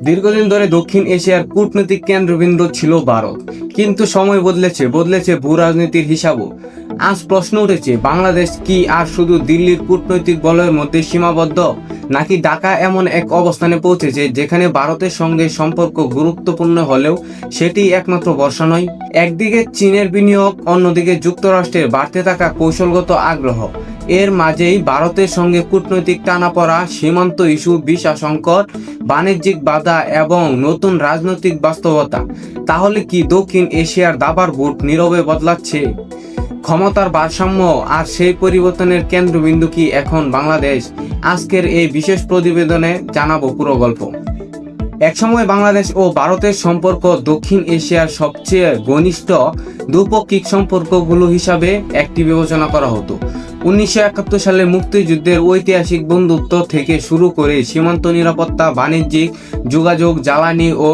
দীর্ঘদিন ধরে দক্ষিণ এশিয়ার কূটনৈতিক কেন্দ্রবিন্দু ছিল ভারত, কিন্তু সময় বদলেছে ভূ রাজনীতির হিসাবও। আজ প্রশ্ন উঠেছে, বাংলাদেশ কি আর শুধু দিল্লির কূটনৈতিক বলয়ের মধ্যে সীমাবদ্ধ, নাকি ঢাকা এমন এক অবস্থানে পৌঁছেছে যেখানে ভারতের সঙ্গে সম্পর্ক গুরুত্বপূর্ণ হলেও সেটি একমাত্র ভরসা নয়। একদিকে চীনের বিনিয়োগ, অন্যদিকে যুক্তরাষ্ট্রের বাড়তে থাকা কৌশলগত আগ্রহ, এর মাঝেই ভারতের সঙ্গে কূটনৈতিক টানাপড়া, সীমান্ত ইস্যু, ভিসা সংকট, বাণিজ্যিক বাধা এবং নতুন রাজনৈতিক বাস্তবতা। তাহলে কি দক্ষিণ এশিয়ার দাবার ভোট নীরবে বদলাচ্ছে? ক্ষমতার ভারসাম্য আর সেই পরিবর্তনের কেন্দ্রবিন্দু কি এখন বাংলাদেশ? আজকের এই বিশেষ প্রতিবেদনে জানাবো পুরো গল্প। একসময় বাংলাদেশ ও ভারতের সম্পর্ক দক্ষিণ এশিয়ার সবচেয়ে ঘনিষ্ঠ দ্বিপাক্ষিক সম্পর্কগুলো হিসাবে একটি বিবেচনা করা হতো। 1971 সালে মুক্তিযুদ্ধের ঐতিহাসিক বন্ধুত্ব থেকে শুরু করে সীমান্ত নিরাপত্তা, বাণিজ্যিক যোগাযোগ, জ্বালানি ও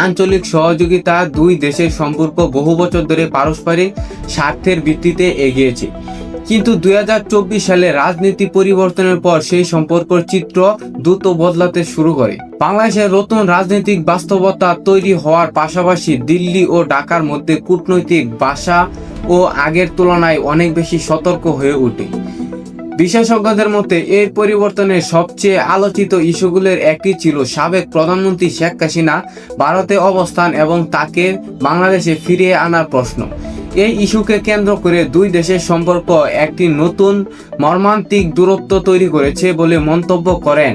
আঞ্চলিক সহযোগিতা, দুই দেশের সম্পর্ক বহু বছর ধরে পারস্পরিক স্বার্থের ভিত্তিতে এগিয়েছে। কিন্তু 2024 সালে রাজনীতি পরিবর্তনের পর সেই সম্পর্কের চিত্র দ্রুত বদলাতে শুরু করে। বাংলাদেশের নতুন রাজনৈতিক বাস্তবতা তৈরি হওয়ার পাশাপাশি দিল্লি ও ঢাকার মধ্যে কূটনৈতিক ভাষা ও আগের তুলনায় অনেক বেশি সতর্ক হয়ে ওঠে। বিশেষজ্ঞদের মতে এই পরিবর্তনের সবচেয়ে আলোচিত ইস্যুগুলোর একটি ছিল সাবেক প্রধানমন্ত্রী শেখ হাসিনা ভারতে অবস্থান এবং তাকে বাংলাদেশে ফিরিয়ে আনার প্রশ্ন। এই ইস্যুকে কেন্দ্র করে দুই দেশের সম্পর্ক একটি নতুন মর্মান্তিক দূরত্ব তৈরি করেছে বলে মন্তব্য করেন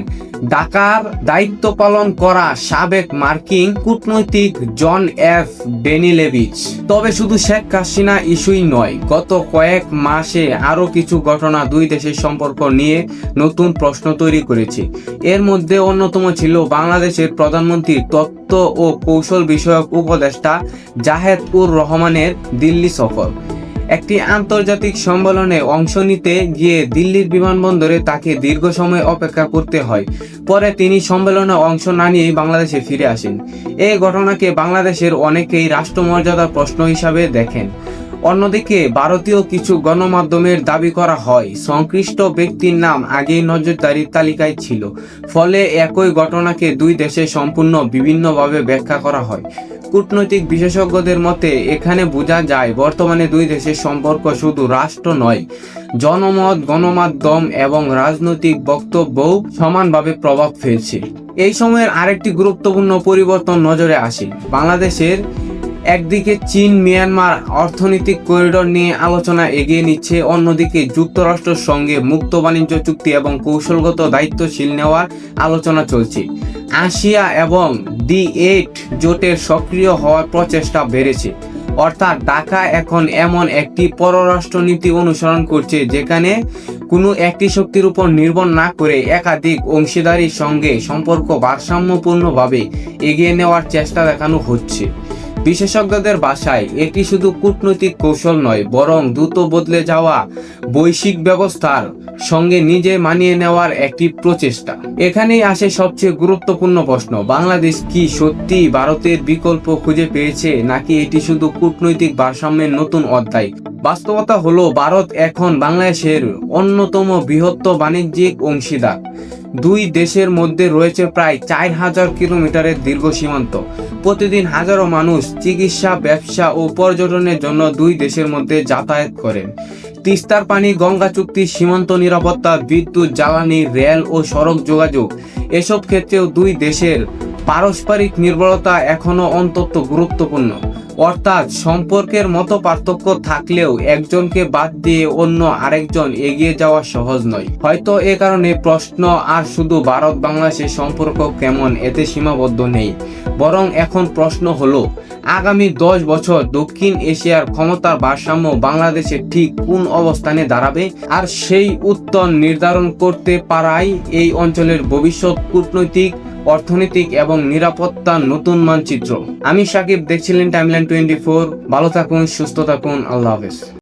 ঢাকার দায়িত্ব পালন করা সাবেক মার্কিন কূটনৈতিক জন এফ ডেনিলেভিচ। তবে শুধু শেখ হাসিনা ইস্যুই নয়, গত কয়েক মাসে আরও কিছু ঘটনা দুই দেশের সম্পর্ক নিয়ে নতুন প্রশ্ন তৈরি করেছে। এর মধ্যে অন্যতম ছিল বাংলাদেশের প্রধানমন্ত্রীর তথ্য ও কৌশল বিষয়ক উপদেষ্টা জাহেদ উর রহমানের দিল্লি সফর। একটি আন্তর্জাতিক সম্মেলনে অংশ নিতে গিয়ে দিল্লির বিমানবন্দরে তাকে দীর্ঘ সময় অপেক্ষা করতে হয়। পরে তিনি সম্মেলনে অংশ না নিয়েই বাংলাদেশে ফিরে আসেন। এই ঘটনাকে বাংলাদেশের অনেকেই রাষ্ট্রমর্যাদার প্রশ্ন হিসাবে দেখেন। অন্যদিকে ভারতীয় কিছু গণমাধ্যমের দাবি করা হয় সংশ্লিষ্ট ব্যক্তির নাম আগেই নজরদারির তালিকায় ছিল, ফলে একই ঘটনাকে দুই দেশে সম্পূর্ণ বিভিন্নভাবে ব্যাখ্যা করা হয়। কূটনৈতিক বিশেষজ্ঞদের মতে এখানে বোঝা যায় বর্তমানে দুই দেশের সম্পর্ক শুধু রাষ্ট্র নয়, জনমত, গণমাধ্যম এবং রাজনৈতিক বক্তব্যও সমানভাবে প্রভাব ফেলছে। এই সময়ের আরেকটি গুরুত্বপূর্ণ পরিবর্তন নজরে আসে। বাংলাদেশের একদিকে চীন মিয়ানমার অর্থনৈতিক করিডোর নিয়ে আলোচনা এগিয়ে নিচ্ছে, অন্যদিকে যুক্তরাষ্ট্রের সঙ্গে মুক্ত বাণিজ্য চুক্তি এবং কৌশলগত দায়িত্বশীল নেওয়ার আলোচনা চলছে। আসিয়া এবং D8 জোটের সক্রিয় হওয়ার প্রচেষ্টা বেড়েছে। অর্থাৎ ঢাকা এখন এমন একটি পররাষ্ট্রনীতি অনুসরণ করছে যেখানে কোনো একটি শক্তির উপর নির্ভর না করে একাধিক অংশীদারির সঙ্গে সম্পর্ক ভারসাম্যপূর্ণভাবে এগিয়ে নেওয়ার চেষ্টা দেখানো হচ্ছে। বিশেষজ্ঞদের ভাষায় এটি শুধু কূটনৈতিক কৌশল নয়, বরং দ্রুত বদলে যাওয়া বৈশ্বিক ব্যবস্থার সঙ্গে নিজে মানিয়ে নেওয়ার একটি প্রচেষ্টা। এখানেই আসে সবচেয়ে গুরুত্বপূর্ণ প্রশ্ন, বাংলাদেশ কি সত্যি ভারতের বিকল্প খুঁজে পেয়েছে, নাকি এটি শুধু কূটনৈতিক ভারসাম্যের নতুন অধ্যায়? বাস্তবতা হলো ভারত এখন বাংলাদেশের অন্যতম বৃহত্তম বাণিজ্যিক অংশীদার। দুই দেশের মধ্যে রয়েছে প্রায় 4000 কিলোমিটারের দীর্ঘ সীমান্ত। প্রতিদিন হাজারো মানুষ চিকিৎসা, ব্যবসা ও পর্যটনের জন্য দুই দেশের মধ্যে যাতায়াত করেন। তিস্তার পানি, গঙ্গা চুক্তি, সীমান্ত নিরাপত্তা, বিদ্যুৎ, জ্বালানি, রেল ও সড়ক যোগাযোগ, এসব ক্ষেত্রেও দুই দেশের পারস্পরিক নির্ভরতা এখনো অত্যন্ত গুরুত্বপূর্ণ। অর্থাৎ সম্পর্কের মতো পার্থক্য থাকলেও একজনকে বাদ দিয়ে অন্য আরেকজন এগিয়ে যাওয়া সহজ নয়। হয়তো এ কারণে প্রশ্ন আর শুধু ভারত বাংলাদেশের সম্পর্ক কেমন এতে সীমাবদ্ধ নেই, বরং এখন প্রশ্ন হলো আগামী 10 বছর দক্ষিণ এশিয়ার ক্ষমতার ভারসাম্য বাংলাদেশের ঠিক কোন অবস্থানে দাঁড়াবে, আর সেই উত্তর নির্ধারণ করতে পারাই এই অঞ্চলের ভবিষ্যৎ কূটনৈতিক, অর্থনৈতিক এবং নিরাপত্তার নতুন মানচিত্র। আমি সাকিব, দেখছিলেন টাইমলাইন 24। ভালো থাকুন, সুস্থ থাকুন, আল্লাহ হাফেজ।